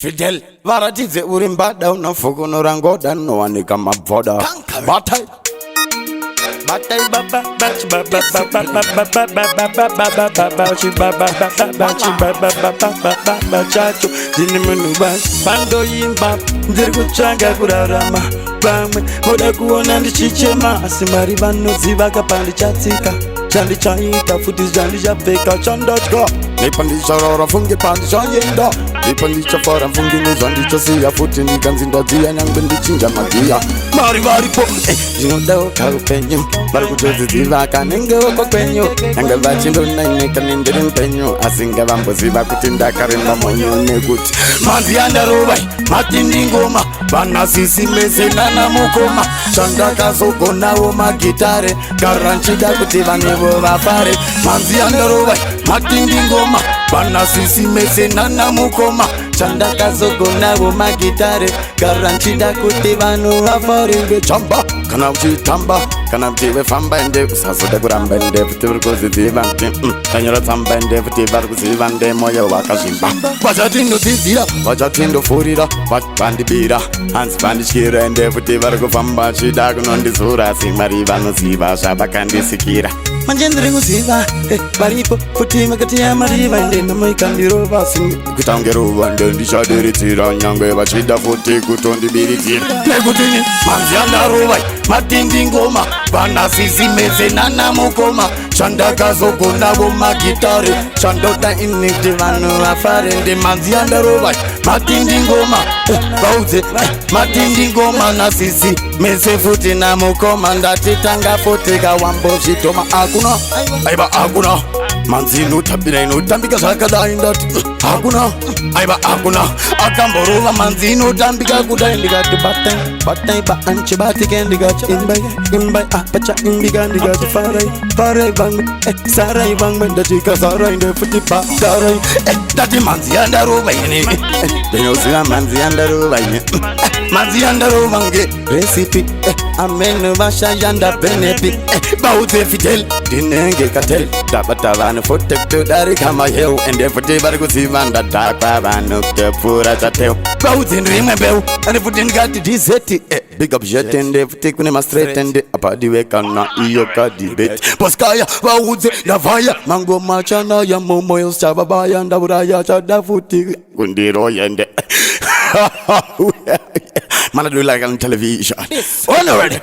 Fidel varatize uri mbada unofukunura ngoda nowanika mabvoda batai chacho dini munhu bandoimba ndiri kutsvaga kurarama vamwe voda kuona ndichichema asi Mwari vanoziva kapandichatsika chandichaita futi chandichabveka chandatya nepa ndicharora funge pandichaenda nepa ndichafara funge nezvandichasiya futi ndikanzi ndadziya nyangwe ndichinja magiya Mwari varipo ndinodawo kaupenyu vari kutodzidziva kanengewo kwakwenyu nange vachindonainika nendiri mpenyu asi ngavamboziva kuti ndakaremba monyo nekuti manzi yandarovai matindi ngoma vanasisi mese nana mukoma chandakazogonawo magitare karanchida kuti vanevo vafare manzi yandarovai matindi ngoma vanasisi mese nana mukoma chandakazogonawo magitare karanchida kuti vanhu vafare ngechamba kana uchitamba kana kuti vefamba ende usazoda kuramba ende futi uri kuzidziva kuti kanyora tsamba ende futi vari kuziva nde moyo wakazvimba vachatindodzidzira vachatindofurira vandibira hanzi vandityira ende futi vari kufamba chida kunondizura asi Mwari vanoziva zvavakandisikira manje ndiri kuziva varipo futi vakati yamariva ende nomoikandirova kuita ngeruva ndo ndichadiritsira nyangwe vachida futi kutondibiridzira nekutini manzi yandarovai matindi ngoma vanasisi mese nana mukoma chandakazogonawo magitare chandoda ini kuti vanhu vafare ndi manzi yandarovai matindi ngoma vaudze matindi ngoma nasisi mese futi namukoma ndatitanga futi kawambozvitoma akuna aiva akuna manzi inotambika zvakadai ndati hakuna aiva hakuna akamborova manzi inotambika kudai ndikati batai baanchibatike ndikati imbai apacha imbika ndikati farai vangwe sarai vangwe ndatika sarai ndefuti bakarai ndati manzi yandarova ini ndinoziva manzi yandarova ini manzi yandarova nge recipe ameno vashayanda benepi baudze Fidel ndinenge katel tabata vanhu fotektodarika maheu ende futi vari kuziva ndatakwa vanhu kutopfuura chateu baudze ndirimwe mbeu ende futi ndikati dizeti big up jet ende futi kune mastraight ende apadiwe kana iyo kadibeti poskaya vaudze ndavaya mangoma chanaya momoyo chavabaya ndauraya chada futi kundiroyende Man, I do like on television. Already.